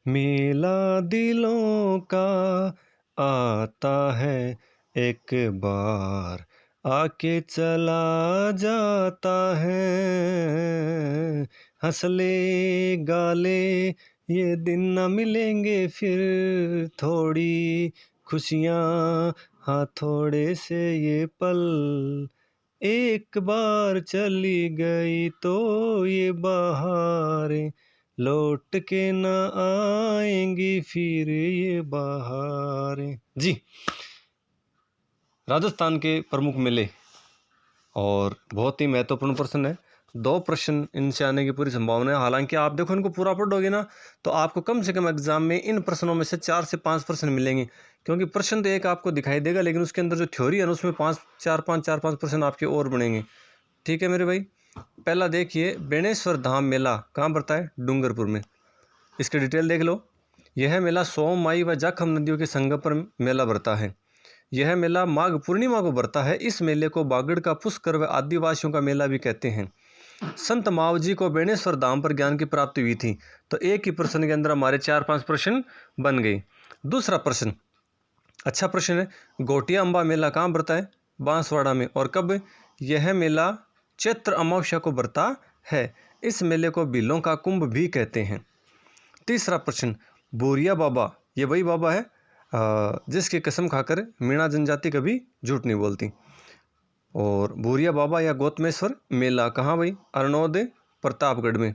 मेला दिलों का आता है एक बार, आके चला जाता है। हंस ले गा ले ये दिन न मिलेंगे फिर, थोड़ी खुशियाँ हाँ थोड़े से ये पल, एक बार चली गई तो ये बहारें लौट के न आएंगी फिर ये बहारें। जी, राजस्थान के प्रमुख मेले और बहुत ही महत्वपूर्ण प्रश्न है। 2 प्रश्न इनसे आने की पूरी संभावना है। हालांकि आप देखो इनको पूरा पढ़ोगे ना तो आपको कम से कम एग्जाम में इन प्रश्नों में से 4 से 5 प्रश्न मिलेंगे, क्योंकि प्रश्न तो एक आपको दिखाई देगा लेकिन उसके अंदर जो थ्योरी है ना उसमें 4-5 प्रश्न आपके और बनेंगे। ठीक है मेरे भाई। पहला देखिए, बेणेश्वर धाम मेला कहाँ पड़ता है? डूंगरपुर में। इसकी डिटेल देख लो। यह मेला सोम, माई व जाखम नदियों के संगम पर मेला भरता है। यह मेला माघ पूर्णिमा को भरता है। इस मेले को बागड़ का पुष्कर व आदिवासियों का मेला भी कहते हैं। संत मावजी को बेणेश्वर धाम पर ज्ञान की प्राप्ति हुई थी। तो एक ही प्रश्न के अंदर हमारे 4-5 प्रश्न बन गए। दूसरा प्रश्न अच्छा प्रश्न है। घोटिया अम्बा मेला कहाँ भरता है? बांसवाड़ा में। और कब? यह मेला चैत्र अमावस्या को भरता है। इस मेले को भीलों का कुंभ भी कहते हैं। तीसरा प्रश्न, बोरिया बाबा, ये वही बाबा है जिसकी कसम खाकर मीणा जनजाति कभी झूठ नहीं बोलती। और बोरिया बाबा या गौतमेश्वर मेला कहाँ भाई? अरनोद प्रतापगढ़ में।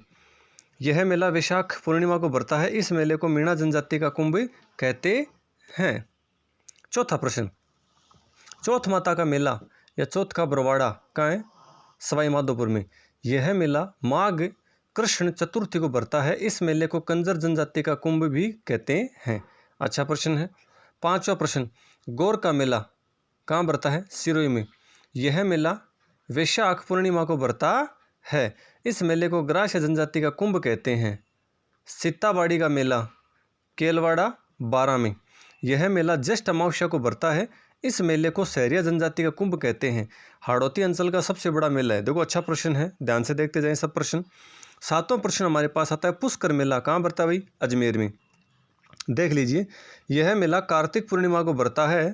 यह मेला वैशाख पूर्णिमा को भरता है। इस मेले को मीणा जनजाति का कुंभ कहते हैं। चौथा प्रश्न, चौथ माता का मेला या चौथ का बरवाड़ा कहाँ है? सवाई माधोपुर में। यह मेला माघ कृष्ण चतुर्थी को भरता है। इस मेले को कंजर जनजाति का कुंभ भी कहते हैं। अच्छा प्रश्न है। पांचवा प्रश्न, गौर का मेला कहाँ भरता है? सिरोही में। यह मेला वैशाख पूर्णिमा को भरता है। इस मेले को ग्राह्य जनजाति का कुंभ कहते हैं। सीताबाड़ी का मेला केलवाड़ा 12 में। यह मेला ज्येष्ठ अमावस्या को भरता है। इस मेले को सहरिया जनजाति का कुंभ कहते हैं। हाड़ौती अंचल का सबसे बड़ा मेला है। देखो अच्छा प्रश्न है, ध्यान से देखते जाएं सब प्रश्न। सातवां प्रश्न हमारे पास आता है, पुष्कर मेला कहाँ भरता है भाई? अजमेर में। देख लीजिए, यह मेला कार्तिक पूर्णिमा को भरता है।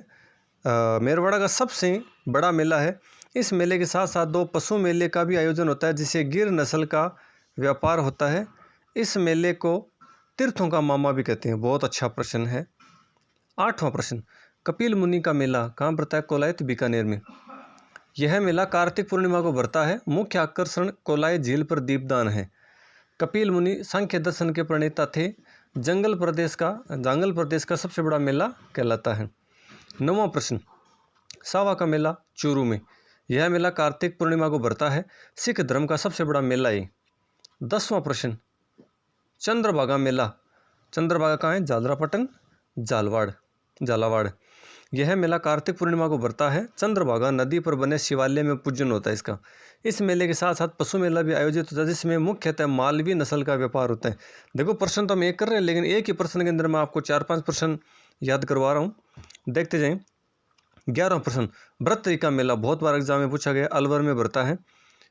मेरवाड़ा का सबसे बड़ा मेला है। इस मेले के साथ साथ 2 पशु मेले का भी आयोजन होता है जिसे गिर नस्ल का व्यापार होता है। इस मेले को तीर्थों का मामा भी कहते हैं। बहुत अच्छा प्रश्न है। आठवां प्रश्न, कपिल मुनि का मेला कहाँ भरता है? कोलायत बीकानेर में। यह मेला कार्तिक पूर्णिमा को भरता है। मुख्य आकर्षण कोलाय झील पर दीपदान है। कपिल मुनि सांख्य दर्शन के प्रणेता थे। जंगल प्रदेश का सबसे बड़ा मेला कहलाता है। 9वां प्रश्न, सावा का मेला चूरू में। यह मेला कार्तिक पूर्णिमा को भरता है। सिख धर्म का सबसे बड़ा मेला है। 10वां प्रश्न, चंद्रभागा मेला। चंद्रभागा कहाँ है? झालरापाटन झालावाड़। यह मेला कार्तिक पूर्णिमा को भरता है। चंद्रभागा नदी पर बने शिवालय में पूजन होता है इसका। इस मेले के साथ साथ पशु मेला भी आयोजित होता है जिसमें मुख्यतः मालवी नस्ल का व्यापार होता है। देखो प्रश्न तो हम एक कर रहे हैं लेकिन एक ही प्रश्न के अंदर मैं आपको 4-5 प्रश्न याद करवा रहा हूँ, देखते जाएं। 11वां प्रश्न, भर्तृहरि का मेला बहुत बार एग्जाम में पूछा गया, अलवर में भरता है।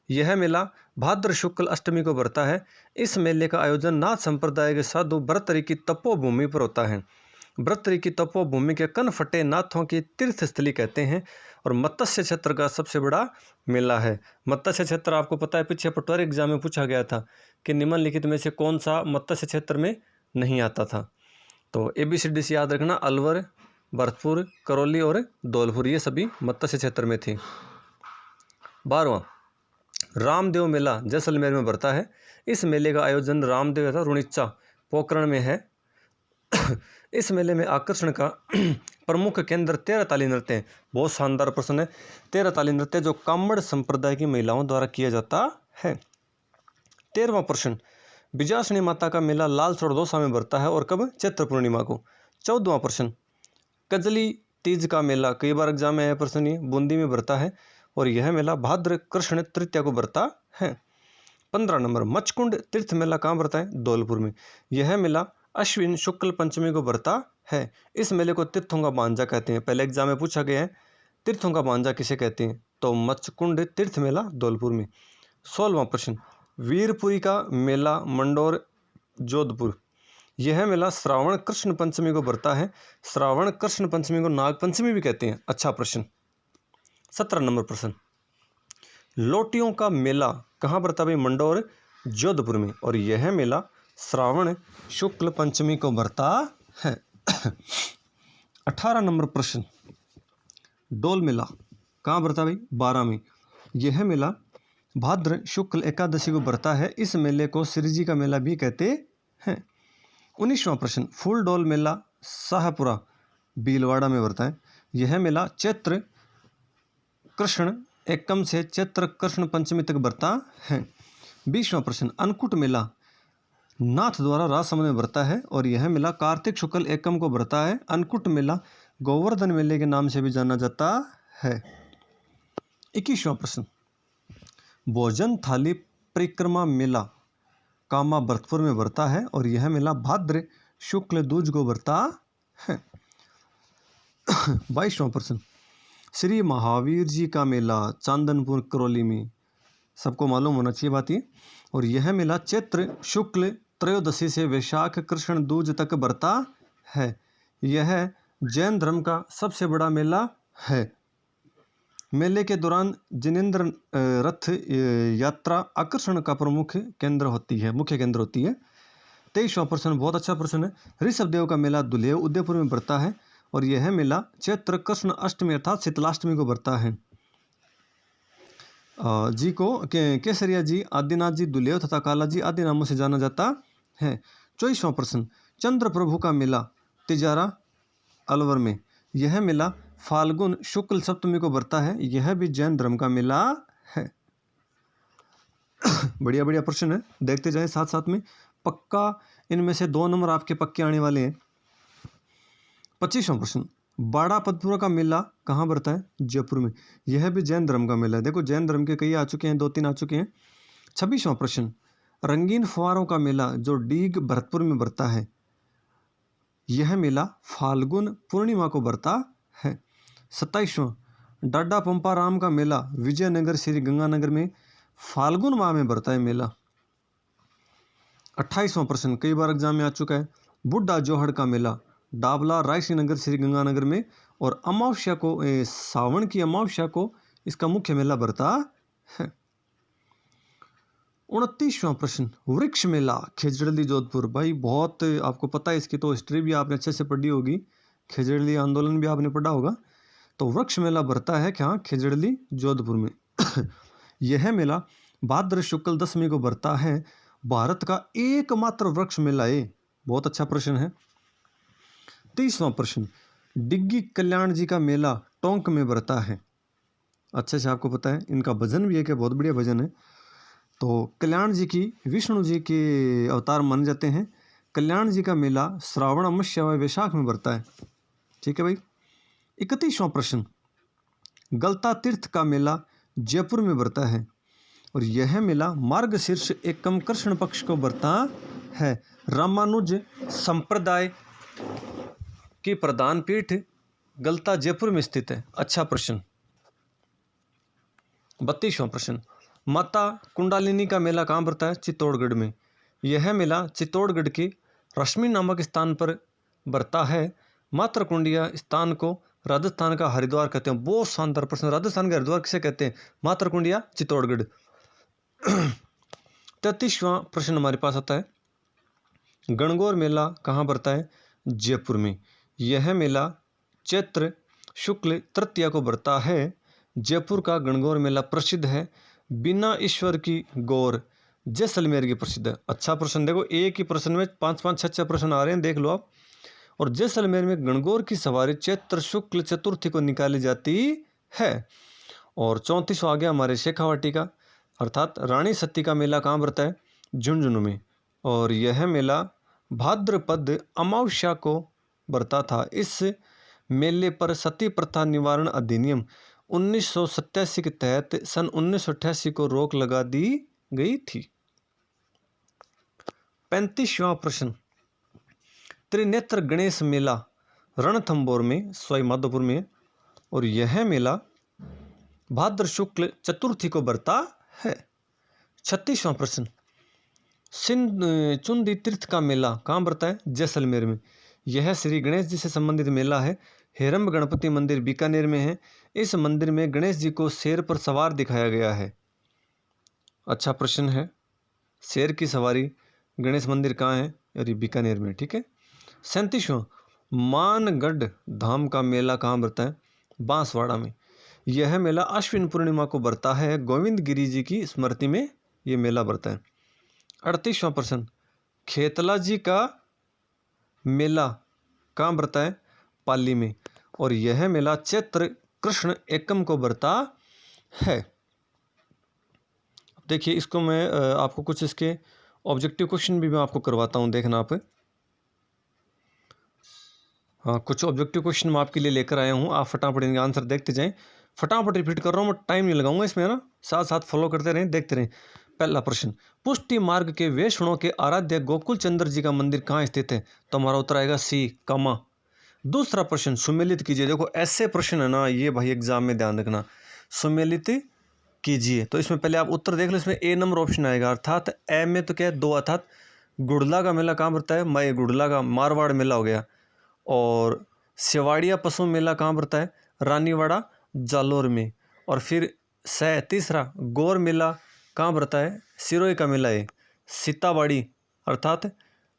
यह मेला भाद्र शुक्ल अष्टमी को भरता है। इस मेले का आयोजन नाथ संप्रदाय के साधु भर्तृहरि की तपोभूमि पर होता है। भर्तृहरि की तपोभूमि के कनफटे नाथों की तीर्थस्थली कहते हैं और मत्स्य क्षेत्र का सबसे बड़ा मेला है। मत्स्य क्षेत्र आपको पता है पीछे पटवारी एग्जाम में पूछा गया था कि निम्नलिखित में से कौन सा मत्स्य क्षेत्र में नहीं आता था। तो ABCD से याद रखना, अलवर, भरतपुर, करौली और धौलपुर ये सभी मत्स्य क्षेत्र में थे। 12वां, रामदेव मेला जैसलमेर में भरता है। इस मेले का आयोजन रामदेव तथा रुणिच्चा पोखरण में है। इस मेले में आकर्षण का प्रमुख केंद्र 13 ताली नृत्य है। बहुत शानदार प्रश्न है। 13 ताली नृत्य जो कामड़ संप्रदाय की महिलाओं द्वारा किया जाता है। 13वां प्रश्न, बिजासनी माता का मेला लाल सड़दोसा में भरता है और कब? चैत्र पूर्णिमा को। 14वां प्रश्न, कजली तीज का मेला कई बार एग्जाम में आया प्रश्न, ये बूंदी में भरता है और यह मेला भाद्र कृष्ण तृतीया को भरता है। 15 नंबर, मचकुंड तीर्थ मेला कहाँ भरता है? धौलपुर में। यह मेला अश्विन शुक्ल पंचमी को भरता है। इस मेले को तीर्थों का मांझा कहते हैं। पहले एग्जाम में पूछा गया है तीर्थों का मांझा किसे कहते हैं? तो मचकुंड तीर्थ मेला धौलपुर में। 16वां प्रश्न, वीरपुरी का मेला मंडोर जोधपुर। यह मेला श्रावण कृष्ण पंचमी को बरता है। श्रावण कृष्ण पंचमी को नाग पंचमी भी कहते हैं। अच्छा प्रश्न। 17 नंबर प्रश्न, लोटियों का मेला कहाँ बरता भाई? मंडौर जोधपुर में, और यह मेला श्रावण शुक्ल पंचमी को बरता है। 18 नंबर प्रश्न, डोल मेला कहाँ बरता भाई? 12 में। यह मेला भाद्र शुक्ल एकादशी को बरता है। इस मेले को श्री जी का मेला भी कहते हैं। 19वां प्रश्न, फूल डोल मेला शाहपुरा भीलवाड़ा में बरता है। यह मेला चैत्र कृष्ण एकम से चैत्र कृष्ण पंचमी तक बरता है। 20वां प्रश्न, अन्नकूट मेला नाथ द्वारा राजसमंद में बरता है, और यह मेला कार्तिक शुक्ल एकम को बरता है। अन्नकूट मेला गोवर्धन मेले के नाम से भी जाना जाता है। 21वां प्रश्न, भोजन थाली परिक्रमा मेला कामा भरतपुर में बरता है, और यह मेला भाद्र शुक्ल दूज को बरता है। 22वां प्रश्न, श्री महावीर जी का मेला चांदनपुर करौली में, सबको मालूम होना चाहिए बात ये, और यह मेला चैत्र शुक्ल त्रयोदशी से वैशाख कृष्ण दूज तक बरता है। यह जैन धर्म का सबसे बड़ा मेला है। मेले के दौरान जिनेंद्र रथ यात्रा आकर्षण का प्रमुख केंद्र होती है, मुख्य केंद्र होती है। 23वां प्रश्न बहुत अच्छा प्रश्न है। ऋषभ देव का मेला दुलेव उदयपुर में बरता है, और यह मेला चैत्र कृष्ण अष्टमी अर्थात शीतलाष्टमी को बरता है। जी को केसरिया जी, आदिनाथ जी, दुलेव तथा काला जी आदि नामों से जाना जाता है। 24वां प्रश्न, चंद्र प्रभु का मेला तिजारा अलवर में, यह मेला फाल्गुन शुक्ल सप्तमी को बरता है। यह भी जैन धर्म का मेला है। बढ़िया बढ़िया प्रश्न है, देखते जाएं साथ साथ में। पक्का इनमें से 2 नंबर आपके पक्के आने वाले हैं। 25वां प्रश्न, बाड़ा पदपुरा का मेला कहाँ बरता है? जयपुर में। यह भी जैन धर्म का मेला है। देखो जैन धर्म के कई आ चुके हैं, 2-3 आ चुके हैं। 26वां प्रश्न, रंगीन फुहारों का मेला जो डीग भरतपुर में बरता है, यह मेला फाल्गुन पूर्णिमा को बरता है। 27वां, डाडा पंपाराम का मेला विजयनगर श्री गंगानगर में फाल्गुन माह में बरता है मेला। 28वां प्रश्न कई बार एग्जाम में आ चुका है, बुड्ढा जोहड़ का मेला डाबला रायसीनगर श्री गंगानगर में, और अमावस्या को सावन की अमावस्या को इसका मुख्य मेला बरता है। 29वां प्रश्न, वृक्ष मेला खेजड़ली जोधपुर। भाई बहुत आपको पता है, इसकी तो हिस्ट्री भी आपने अच्छे से पढ़ी होगी, खेजड़ली आंदोलन भी आपने पढ़ा होगा। तो वृक्ष मेला बरता है क्या? खेजड़ली जोधपुर में। यह मेला भाद्र शुक्ल दशमी को बरता है। भारत का एकमात्र वृक्ष मेला है। बहुत अच्छा प्रश्न है। 30वां प्रश्न, डिग्गी कल्याण जी का मेला टोंक में बरता है। अच्छे से आपको पता है, इनका भजन भी है कि बहुत बढ़िया भजन है। तो कल्याण जी की विष्णु जी के अवतार माने जाते हैं। कल्याण जी का मेला श्रावण अमावस्या व वैशाख में बरता है। ठीक है भाई। 31वां प्रश्न, गलता तीर्थ का मेला जयपुर में बरता है, और यह मेला मार्गशीर्ष एकम कृष्ण पक्ष को बरता है। रामानुज संप्रदाय की प्रधान पीठ गलता जयपुर में स्थित है। अच्छा प्रश्न। 32वां प्रश्न, माता कुंडालिनी का मेला कहाँ बरता है? चित्तौड़गढ़ में। यह मेला चित्तौड़गढ़ की रश्मि नामक स्थान पर बरता है। मातृ कुंडिया स्थान को राजस्थान का हरिद्वार कहते हैं। बहुत शानदार प्रश्न, राजस्थान का हरिद्वार किसे कहते हैं? मातृ कुंडिया चित्तौड़गढ़। 33वां प्रश्न हमारे पास आता है, गणगौर मेला कहाँ बरता है? जयपुर में। यह मेला चैत्र शुक्ल तृतीया को बरता है। जयपुर का गणगौर मेला प्रसिद्ध है। बिना ईश्वर की गौर जैसलमेर की प्रसिद्ध है। अच्छा प्रश्न, देखो एक ही प्रश्न में 5-5, 6-6 प्रश्न आ रहे हैं, देख लो आप। और जैसलमेर में गणगौर की सवारी चैत्र शुक्ल चतुर्थी को निकाली जाती है। और 34वां आ गया हमारे शेखावाटी का, अर्थात रानी सती का मेला कहाँ बरता है? झुंझुनू में, और यह मेला भाद्रपद अमावस्या को बरता था। इस मेले पर सती प्रथा निवारण अधिनियम 1987 के तहत सन 1988 को रोक लगा दी गई थी। 35वां प्रश्न, त्रिनेत्र गणेश मेला रणथंभौर में सवाई माधोपुर में, और यह मेला भाद्र शुक्ल चतुर्थी को बरता है। 36वां प्रश्न, चुंदी तीर्थ का मेला कहाँ पड़ता है? जैसलमेर में। यह श्री गणेश जी से संबंधित मेला है। हेरम्ब गणपति मंदिर बीकानेर में है। इस मंदिर में गणेश जी को शेर पर सवार दिखाया गया है। अच्छा प्रश्न है, शेर की सवारी गणेश मंदिर कहाँ है? अरे बीकानेर में, ठीक है। 37वां, मानगढ़ धाम का मेला कहाँ बरता है? बांसवाड़ा में। यह मेला अश्विन पूर्णिमा को बरता है। गोविंद गिरी जी की स्मृति में यह मेला बरता है। 38वां प्रश्न, खेतला जी का मेला कहाँ बरता है? पाली में। और यह मेला चैत्र कृष्ण एकम को बरता है। देखिए इसको मैं आपको कुछ इसके ऑब्जेक्टिव क्वेश्चन भी मैं आपको करवाता हूँ, देखना आप। हाँ, कुछ ऑब्जेक्टिव क्वेश्चन मैं आपके लिए लेकर आया हूँ, आप फटाफट इनके आंसर देखते जाएं। फटाफट रिपीट कर रहा हूँ, मैं टाइम नहीं लगाऊंगा इसमें, है ना, साथ साथ फॉलो करते रहें, देखते रहें। पहला प्रश्न, पुष्टि मार्ग के वैष्णव के आराध्य गोकुल चंद्र जी का मंदिर कहाँ स्थित है? तो हमारा उत्तर आएगा सी, कामा। दूसरा प्रश्न, सुमेलित कीजिए। देखो ऐसे प्रश्न है ना, ये भाई एग्जाम में ध्यान रखना, सुमेलित कीजिए। तो इसमें पहले आप उत्तर देख लो, इसमें ए नंबर ऑप्शन आएगा, अर्थात ए में तो क्या है, 2, अर्थात गुड़ला का मेला कहाँ पड़ता है? मैं गुड़ला का मारवाड़ मेला हो गया। और सेवाड़िया पशु मेला कहाँ पड़ता है? रानीवाड़ा जालोर में। और फिर तीसरा गौर मेला कहाँ पड़ता है? सिरोही का मेला है सीताबाड़ी, अर्थात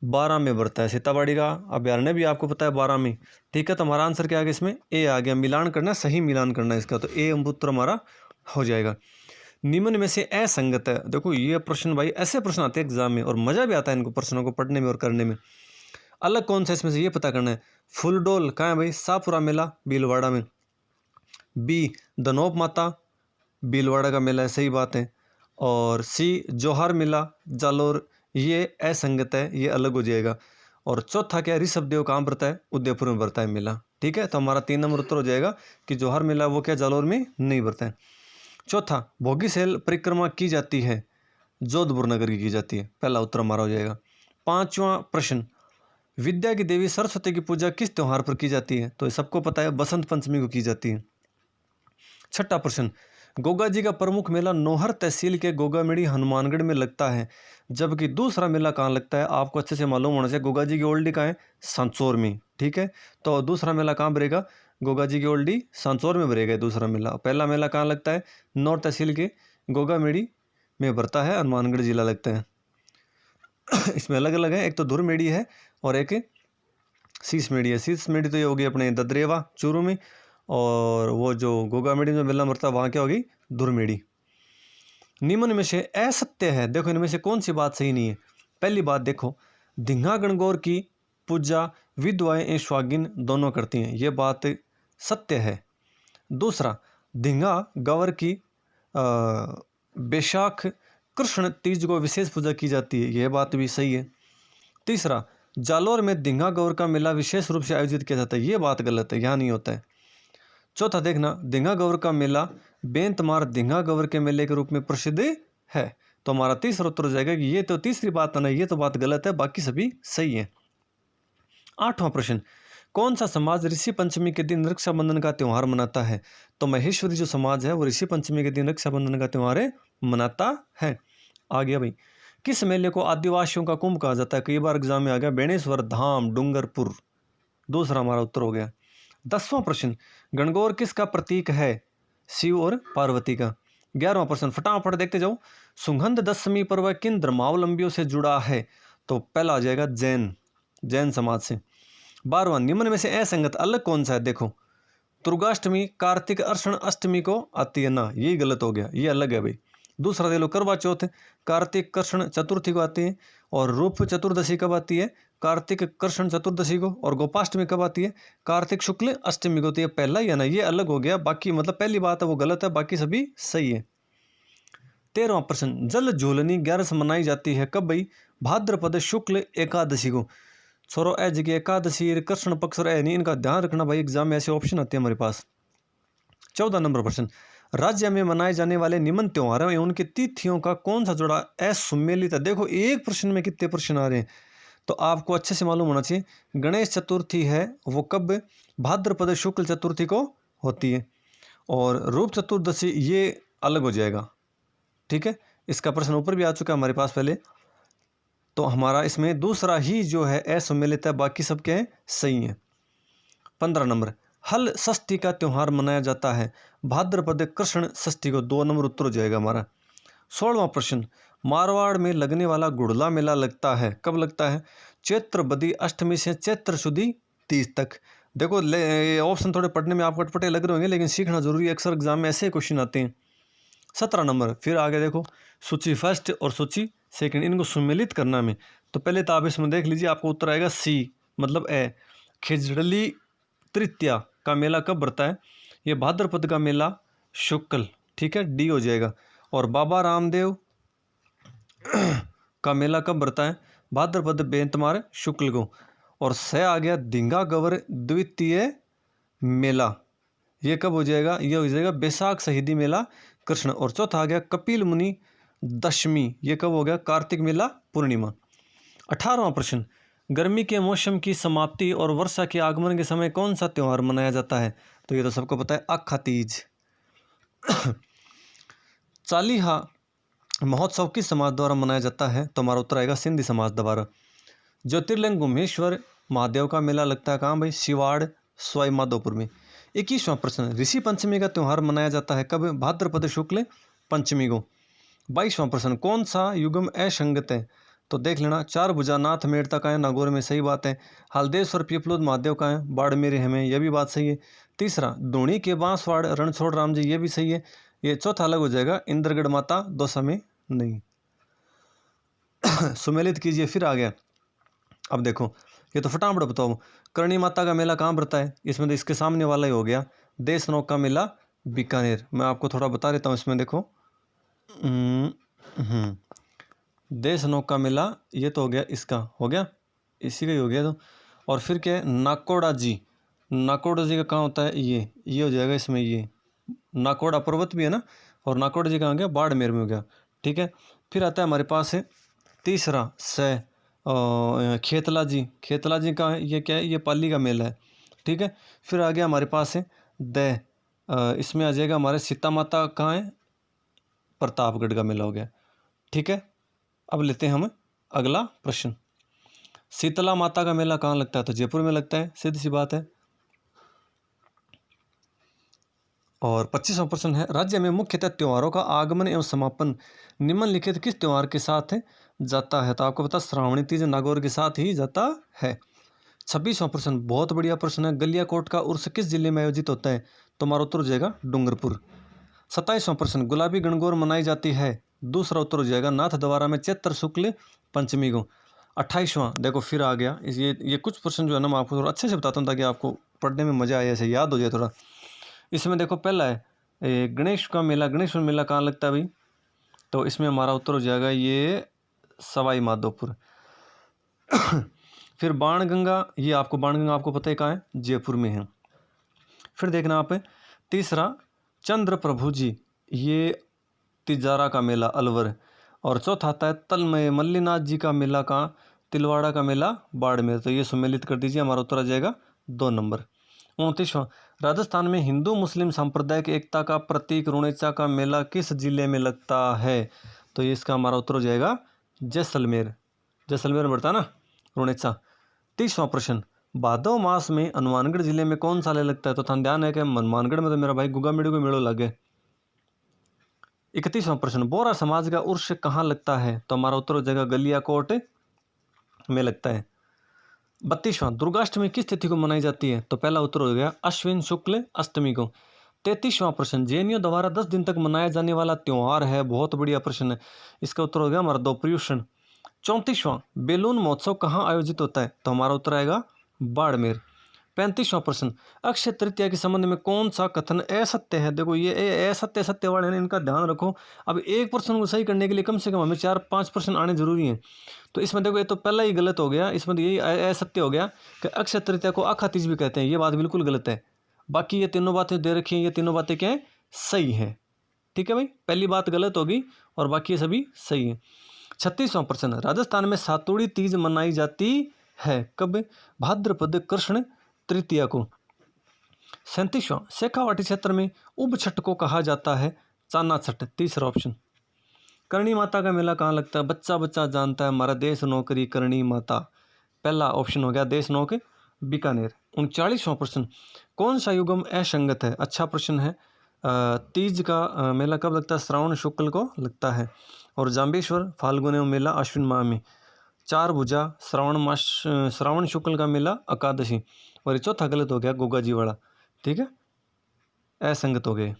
12 में बढ़ता है। सीताबाड़ी का अभ्यारण्य भी आपको पता है 12 में, ठीक है। तो हमारा आंसर क्या आ गया इसमें? ए आ गया। मिलान करना, सही मिलान करना इसका, तो ए उत्तर हमारा हो जाएगा। निम्न में से असंगत है। देखो ये प्रश्न भाई, ऐसे प्रश्न आते हैं एग्जाम में और मजा भी आता है इनको प्रश्नों को पढ़ने में और करने में। अलग कौन सा इसमें से ये पता करना है। फुलडोल कहाँ है भाई? शाहपुरा मेला भीलवाड़ा में। बी, दनोप माता भीलवाड़ा का मेला है, सही बात है। और सी, जोहार मेला जालोर, ये असंगत है, ये अलग हो जाएगा। और चौथा क्या है? ऋषभदेव कहाँ पड़ता है? उदयपुर में पड़ता है मेला, ठीक है। तो हमारा 3 नंबर उत्तर हो जाएगा कि जोहार मेला वो क्या जालोर में नहीं पड़ता है। चौथा, भोगी सेल परिक्रमा की जाती है? जोधपुर नगर की जाती है, पहला उत्तर हमारा हो जाएगा। 5वां प्रश्न, विद्या की देवी सरस्वती की पूजा किस त्योहार पर की जाती है? तो सबको पता है बसंत पंचमी को की जाती है। छठा प्रश्न, गोगा जी का प्रमुख मेला नौहर तहसील के गोगामेड़ी हनुमानगढ़ में लगता है, जबकि दूसरा मेला कहाँ लगता है? आपको अच्छे से मालूम होना चाहिए। गोगा जी की ओल्डी कहाँ है? सांचौर में, ठीक है। तो दूसरा मेला कहाँ भरेगा? गोगा जी की ओल्डी सांचौर में भरेगा दूसरा मेला। पहला मेला कहाँ लगता है? नौहर तहसील के गोगामेड़ी में भरता है, हनुमानगढ़ जिला लगता है। इसमें अलग अलग है, एक तो धुरमेड़ी है और एक शीश मेड़ी है। शीश मेड़ी तो ये होगी अपने ददरेवा चूरू में, और वो जो गोगामेड़ी में मेला मरता वहाँ क्या होगी? धुरमेड़ी। निम्न में से असत्य है, देखो इनमें से कौन सी बात सही नहीं है। पहली बात देखो, धिंगा गणगौर की पूजा विधवाएं स्वागिन दोनों करती हैं, ये बात सत्य है। दूसरा, धिंगा गौर की बैशाख कृष्ण तीज को विशेष पूजा की जाती है, यह बात भी सही है। तीसरा, जालोर में धिंगा गौर का मेला विशेष रूप से आयोजित किया जाता है, ये बात गलत है, यहाँ नहीं होता है। चौथा देखना, धिंगा गौर का मेला बेंतमार धिंगा गौर के मेले के रूप में प्रसिद्ध है। तो हमारा तीसरा उत्तर हो जाएगा कि ये तो तीसरी बात है ना, ये तो बात गलत है, बाकी सभी सही है। 8वां प्रश्न, कौन सा समाज ऋषि पंचमी के दिन रक्षाबंधन का त्यौहार मनाता है? तो महेश्वरी जो समाज है वो ऋषि पंचमी के दिन रक्षाबंधन का त्यौहार मनाता है। आ गया भाई, किस मेले को आदिवासियों का कुंभ कहा जाता है? कई बार एग्जाम में आ गया, बेणेश्वर धाम डूंगरपुर, दूसरा हमारा उत्तर हो गया। 10वां प्रश्न, गणगौर किसका प्रतीक है? शिव और पार्वती का। 11वां प्रश्न, फटाफट देखते जाओ, सुगंध दशमी पर्व किन धर्मावलंबियों से जुड़ा है? तो पहला आ जाएगा जैन समाज से। 12वां, निम्न में से असंगत अलग कौन सा है? देखो, दुर्गाष्टमी कार्तिक अर्षण अष्टमी को आती है ना, ये गलत हो गया, ये अलग है भाई। दूसरा दे लो, करवा चौथ कार्तिक कृष्ण चतुर्थी को आती है, और रूप चतुर्दशी कब आती है? कार्तिक कृष्ण चतुर्दशी को। और गोपाष्टमी कब आती है? कार्तिक शुक्ल अष्टमी को होती है। पहला ही है ना, ये अलग हो गया, बाकी मतलब पहली बात है वो गलत है, बाकी सभी सही है। 13वां प्रश्न, जल झूलनी ग्यारस मनाई जाती है कब भाई? भाद्रपद शुक्ल एकादशी को। छोरो ए जगह एकादशी कृष्ण पक्ष और ए नहीं, इनका ध्यान रखना भाई, एग्जाम में ऐसे ऑप्शन आते हैं हमारे पास। 14 नंबर प्रश्न, राज्य में मनाए जाने वाले निम्न त्योहारों एवं उनकी तिथियों का कौन सा जोड़ा असुमेलित है? देखो एक प्रश्न में कितने प्रश्न आ रहे हैं, तो आपको अच्छे से मालूम होना चाहिए। गणेश चतुर्थी है वो कब? भाद्रपद शुक्ल चतुर्थी को होती है। और रूप चतुर्दशी ये अलग हो जाएगा, ठीक है। इसका प्रश्न ऊपर भी आ चुका है हमारे पास पहले। तो हमारा इसमें दूसरा ही जो है असम्मिलित है, बाकी सब क्या है सही है। 15 नंबर, हल षष्ठी का त्यौहार मनाया जाता है, भाद्रपद कृष्ण षष्ठी को। 2 नंबर उत्तर हो जाएगा हमारा। 16वां प्रश्न, मारवाड़ में लगने वाला गुड़ला मेला लगता है, कब लगता है? चैत्र बदी अष्टमी से चैत्र शुदी 30 तक। देखो ऑप्शन थोड़े पढ़ने में आपको अटपटे लग रहे होंगे, लेकिन सीखना जरूरी है, अक्सर एग्जाम में ऐसे क्वेश्चन आते हैं। 17 नंबर, फिर आगे देखो, सूची फर्स्ट और सूची सेकंड, इनको सम्मिलित करना में। तो पहले तो आप इसमें देख लीजिए, आपको उत्तर आएगा सी, मतलब ए। खिजड़ली तृतीया का मेला कब बढ़ता है? ये भाद्रपद का मेला शुक्ल, ठीक है, डी हो जाएगा। और बाबा रामदेव का मेला कब बढ़ता है? भाद्रपद बेंतमार शुक्ल को। और स आ गया धिंगा गवर द्वितीय मेला, ये कब हो जाएगा? ये हो जाएगा बैसाख शहीदी मेला कृष्ण। और चौथा आ गया कपिल मुनि दशमी, ये कब हो गया? कार्तिक मेला पूर्णिमा। 18वां प्रश्न, गर्मी के मौसम की समाप्ति और वर्षा के आगमन के समय कौन सा त्यौहार मनाया जाता है? तो ये तो सबको पता है, अक्खा तीज। चालीहा महोत्सव किस समाज द्वारा मनाया जाता है? तो हमारा उत्तर आएगा सिंधी समाज द्वारा। ज्योतिर्लिंग घुमेश्वर महादेव का मेला लगता है कहाँ भाई? शिवाड़ सवाई माधोपुर में। 21वां प्रश्न, ऋषि पंचमी का त्यौहार मनाया जाता है कब? भाद्रपद शुक्ल पंचमी को। 22वां प्रश्न, कौन सा युगम असंगत है? तो देख लेना, चार भुजानाथ मेड़ता का है नागौर में, सही बात है। हल्देश्वर पीपलोद महादेव का है बाड़मेर हमें, यह भी बात सही है। तीसरा, धूणी के बांसवाड़ रणछोड़ राम जी, ये भी सही है। ये चौथा अलग हो जाएगा, इंद्रगढ़ माता दौसा में नहीं। सुमेलित कीजिए, फिर आ गया। अब देखो, ये तो फटाफट बताओ, करणी माता का मेला कहाँ बढ़ता है? इसमें तो इसके सामने वाला ही हो गया, देश नौक का मेला बीकानेर। मैं आपको थोड़ा बता देता हूँ, इसमें देखो, देश नौक का मेला, ये तो हो गया, इसका हो गया, इसी का ही हो गया। तो और फिर क्या है? नाकोड़ा जी, नाकोड़ा जी का कहाँ होता है? ये हो जाएगा इसमें, ये नाकोड़ा पर्वत भी है ना। और नाकोड़ा जी कहाँ गया? बाड़मेर में हो गया, ठीक है। फिर आता है हमारे पास है तीसरा से खेतला जी, खेतला जी का है, ये क्या है? ये पाली का मेला है, ठीक है। फिर आ गया हमारे पास है इसमें आ जाएगा हमारे सीता माता कहाँ है? प्रतापगढ़ का मेला हो गया, ठीक है। अब लेते हैं हम अगला प्रश्न, शीतला माता का मेला कहाँ लगता है? तो जयपुर में लगता है, सीधी सी बात है। और 25वां प्रश्न है, राज्य में मुख्यतः त्योहारों का आगमन एवं समापन निम्नलिखित किस त्योहार के साथ जाता है? तो आपको पता, श्रावणी तीज नागौर के साथ ही जाता है। 26वां प्रश्न बहुत बढ़िया प्रश्न है, गलियाकोट का उर्स किस जिले में आयोजित होता है? तो हमारा उत्तर हो जाएगा डूंगरपुर। 27वां प्रश्न, गुलाबी गणगौर मनाई जाती है? दूसरा उत्तर हो जाएगा नाथ द्वारा में चैत्र शुक्ल पंचमी को। 28वां देखो, फिर आ गया ये कुछ प्रश्न जो है ना, मैं आपको थोड़ा अच्छे से बताता हूँ ताकि आपको पढ़ने में मजा आए, ऐसे याद हो जाए थोड़ा। इसमें देखो, पहला है गणेश का मेला, गणेश मेला कहाँ लगता है भाई? तो इसमें हमारा उत्तर हो जाएगा ये सवाई माधोपुर। फिर बाणगंगा, ये आपको बाणगंगा आपको पता है कहाँ है? जयपुर में है। फिर देखना आप, तीसरा चंद्र प्रभु जी, ये तिजारा का मेला अलवर। और चौथा आता है तलमय मल्लीनाथ जी का मेला कहाँ? तिलवाड़ा का मेला बाड़मेर। तो ये सम्मिलित कर दीजिए, हमारा उत्तर आ जाएगा 2 नंबर। 29वां, राजस्थान में हिंदू मुस्लिम सांप्रदायिक एकता का प्रतीक रुणेचा का मेला किस जिले में लगता है? तो ये इसका हमारा उत्तर हो जाएगा जैसलमेर, जैसलमेर में बढ़ता है ना रुणेचा। 30वां प्रश्न, भादव मास में हनुमानगढ़ जिले में कौन सा मेला लगता है? तो ध्यान है कि हनुमानगढ़ में तो मेरा भाई गुगा मेड़ू को मेड़ो लगे। 31वां प्रश्न, बोरा समाज का उर्स कहाँ लगता है? तो हमारा उत्तर हो जाएगा गलियाकोट में लगता है। 32वां, दुर्गाष्टमी किस तिथि को मनाई जाती है? तो पहला उत्तर हो गया अश्विन शुक्ल अष्टमी को। 33वां प्रश्न, जैनियों द्वारा 10 दिन तक मनाया जाने वाला त्योहार है? बहुत बढ़िया प्रश्न है, इसका उत्तर हो गया हमारा दोपर्युषण। 34वां, बेलून महोत्सव कहाँ आयोजित होता है? तो हमारा उत्तर आएगा बाड़मेर। 35वां प्रश्न, अक्षय तृतीया के संबंध में कौन सा कथन असत्य है? देखो, ये असत्य सत्य वाले हैं, इनका ध्यान रखो। अब एक प्रश्न को सही करने के लिए कम से कम हमें 4-5 प्रश्न आने जरूरी हैं। तो इसमें देखो, ये तो पहला ही गलत हो गया, इसमें तो यही असत्य हो गया कि अक्षय तृतीया को अखा तीज भी कहते हैं, ये बात बिल्कुल गलत है। बाकी ये तीनों बातें दे रखी हैं, ये तीनों बातें क्या है? सही है, ठीक है भाई। पहली बात गलत होगी और बाकी ये सभी सही है। 36वां प्रश्न, राजस्थान में सातुड़ी तीज मनाई जाती है कब? भाद्रपद कृष्ण तृतीया को। 37वां, शेखावाटी क्षेत्र में उब छठ को कहा जाता है? चाना छठ, तीसरा ऑप्शन। करणी माता का मेला कहाँ लगता है? बच्चा बच्चा जानता है हमारा देश नौकरी करणी माता। पहला ऑप्शन हो गया देश नौक बीकानेर। 39वां प्रश्न, कौन सा युगम असंगत है? अच्छा प्रश्न है। तीज का मेला कब लगता है? श्रावण शुक्ल को लगता है। और जाम्बेश्वर फाल्गुन मेला अश्विन माह में। चार भुजा श्रावण शुक्ल का मेला एकादशी। और ये चौथा गलत हो गया गोगा जी वाला, ठीक है, असंगत हो गए।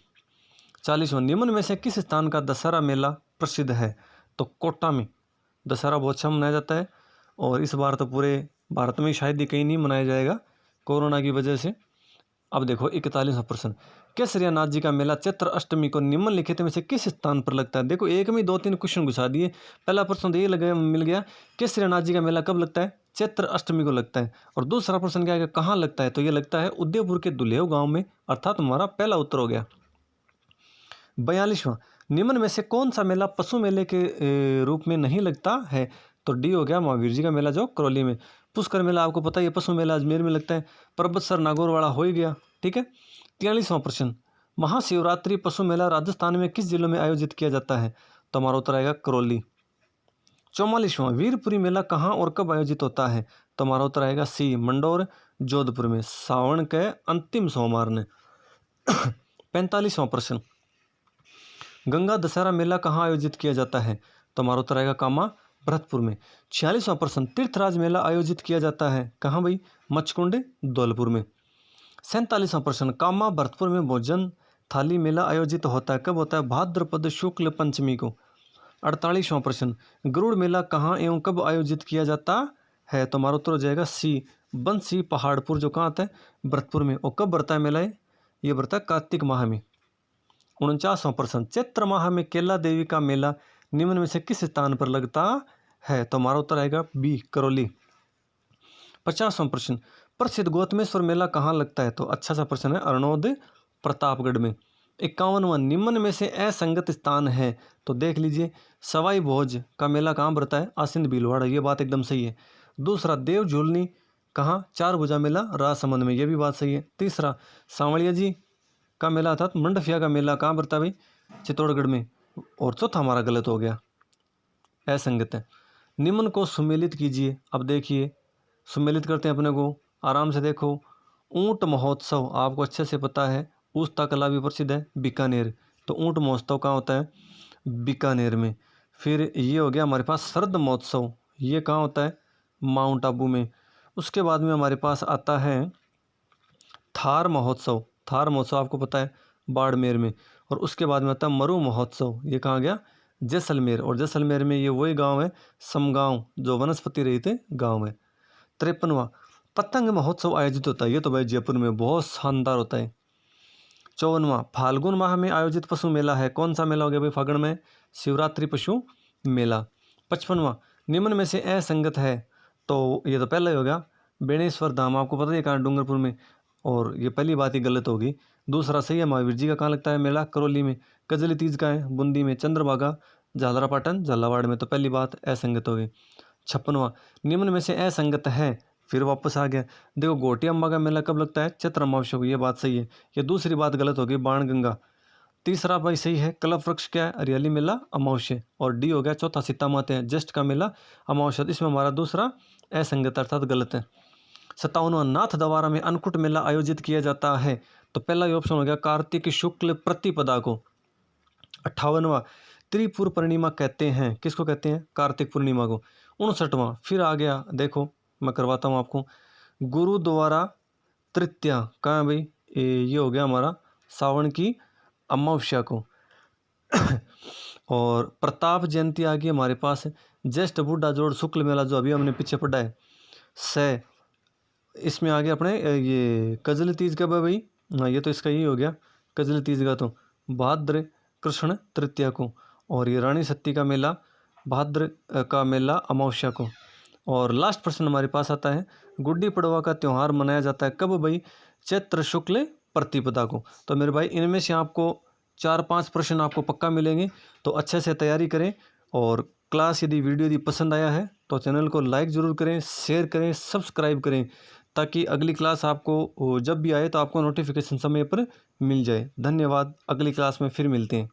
40वां, निम्न में से किस स्थान का दशहरा मेला प्रसिद्ध है? तो कोटा में दशहरा बहुत अच्छा मनाया जाता है, और इस बार तो पूरे भारत में शायद ही कहीं नहीं मनाया जाएगा कोरोना की वजह से। अब देखो 41वां प्रश्न, केसरिया नाथ जी का मेला चैत्र अष्टमी को निम्नलिखित में से किस स्थान पर लगता है? देखो एक में 2-3 क्वेश्चन घुसा दिए। पहला प्रश्न तो ये लगे मिल गया, केसरिया नाथ जी का मेला कब लगता है? चैत्र अष्टमी को लगता है। और दूसरा प्रश्न क्या है, कहाँ लगता है? तो ये लगता है उदयपुर के दुल्हेव गांव में, अर्थात हमारा पहला उत्तर हो गया। 42वां, निम्न में से कौन सा मेला पशु मेले के रूप में नहीं लगता है? तो डी हो गया महावीर जी का मेला जो करौली में। पुष्कर मेला आपको पता ही है, पशु मेला अजमेर में लगता है। पर्वतसर नागौर वाला हो ही गया, ठीक है। 43वां प्रश्न, महाशिवरात्रि पशु मेला राजस्थान में किस जिलों में आयोजित किया जाता है? तो हमारा उत्तर आएगा करौली। 44वां, वीरपुरी मेला कहाँ और कब आयोजित होता है? तो हमारा उत्तर आएगा सी, मंडौर जोधपुर में, सावन के अंतिम सोमवार ने। 45वां प्रश्न, गंगा दशहरा मेला कहाँ आयोजित किया जाता है? तो हमारा उत्तर आएगा कामा भरतपुर में। 46वां प्रश्न, तीर्थराज मेला आयोजित किया जाता है कहाँ भाई? मचकुंड धौलपुर में। 47वां प्रश्न, कामा भरतपुर में भोजन थाली मेला आयोजित होता है, कब होता है? भाद्रपद शुक्ल पंचमी को। 48वां प्रश्न, गरुड़ मेला कहाँ एवं कब आयोजित किया जाता है? तो हमारा उत्तर हो जाएगा सी, बंसी पहाड़पुर, जो कहाँ आता है? भरतपुर में। और कब बढ़ता है मेला? ये बढ़ता है कार्तिक माह में। 49वां प्रश्न, चैत्र माह में केला देवी का मेला निम्न में से किस स्थान पर लगता है? तो हमारा उत्तर आएगा बी, करौली। 50वां प्रश्न, प्रसिद्ध गौतमेश्वर मेला कहाँ लगता है? तो अच्छा सा प्रश्न है, अरनोद प्रतापगढ़ में। 51वां, निम्न में से असंगत स्थान है? तो देख लीजिए, सवाई भोज का मेला कहाँ बढ़ता है? आसिंद भीलवाड़ा, ये बात एकदम सही है। दूसरा, देव झूलनी कहाँ? चार भुजा मेला राजसमंद में, ये भी बात सही है। तीसरा, सांवलिया जी का मेला अर्थात मंडफिया का मेला कहाँ बढ़ता है भाई? चित्तौड़गढ़ में। और चौथा हमारा गलत हो गया, असंगत है। निम्न को सुमेलित कीजिए। अब देखिए सुमेलित करते हैं अपने को, आराम से देखो। ऊंट महोत्सव आपको अच्छे से पता है, उस्ता कला भी प्रसिद्ध है बीकानेर, तो ऊंट महोत्सव कहाँ होता है? बीकानेर में। फिर ये हो गया हमारे पास शरद महोत्सव, ये कहाँ होता है? माउंट आबू में। उसके बाद में हमारे पास आता है थार महोत्सव, थार महोत्सव आपको पता है बाड़मेर में। और उसके बाद में आता है मरु महोत्सव, ये कहाँ गया? जैसलमेर। और जैसलमेर में ये वही गांव है समगांव, जो वनस्पति रहित गांव है। 53वां, पतंग महोत्सव आयोजित होता है, ये तो भाई जयपुर में बहुत शानदार होता है। 54वां, फाल्गुन माह में आयोजित पशु मेला है, कौन सा मेला हो गया भाई फागुन में? शिवरात्रि पशु मेला। 55वां, निम्न में से असंगत है? तो ये तो पहला ही हो गया, बेणेश्वर धाम आपको पता है कहाँ? डूंगरपुर में। और ये पहली बात ही गलत होगी। दूसरा सही है, महावीर जी का कहाँ लगता है मेला? करौली में। कजली तीज का है बूंदी में। चंद्रभागा झालरापाटन झालावाड़ में, तो पहली बात असंगत हो गई। 56वां, निम्न में से असंगत है, फिर वापस आ गया। देखो गोटी अम्बा का मेला कब लगता है? चैत्र अमावस्या को, ये बात सही है। ये दूसरी बात गलत हो गई, बाणगंगा। तीसरा भाई सही है, कल्प वृक्ष क्या है? हरियाली मेला अमावस्या। और डी हो गया चौथा, सीता माता है ज्येष्ठ का मेला अमावस्या। इसमें हमारा दूसरा असंगत अर्थात गलत है। 57वां, नाथ द्वारा में अन्नकूट मेला आयोजित किया जाता है, तो पहला ही ऑप्शन हो गया कार्तिक शुक्ल प्रतिपदा को। 58वां, त्रिपुर पूर्णिमा कहते हैं, किसको कहते हैं? कार्तिक पूर्णिमा को। 59वां, फिर आ गया, देखो मैं करवाता हूँ आपको, गुरुद्वारा तृतीया कहाँ है भाई? ये हो गया हमारा सावन की अमावस्या को। और प्रताप जयंती आ गई हमारे पास, ज्येष्ठ बूढ़ा जोड़ शुक्ल मेला, जो अभी हमने पीछे पढ़ा है। इसमें आ गया अपने ये कजली तीज कब है भाई? हाँ ये तो इसका यही हो गया कजली तीज का, तो भाद्र कृष्ण तृतीया को। और ये रानी सती का मेला भाद्र का मेला अमावस्या को। और लास्ट प्रश्न हमारे पास आता है, गुड्डी पड़वा का त्यौहार मनाया जाता है कब भाई? चैत्र शुक्ल प्रतिपदा को। तो मेरे भाई इनमें से आपको 4-5 प्रश्न आपको पक्का मिलेंगे, तो अच्छे से तैयारी करें। और क्लास यदि वीडियो यदि पसंद आया है तो चैनल को लाइक ज़रूर करें, शेयर करें, सब्सक्राइब करें, ताकि अगली क्लास आपको जब भी आए तो आपको नोटिफिकेशन समय पर मिल जाए। धन्यवाद, अगली क्लास में फिर मिलते हैं।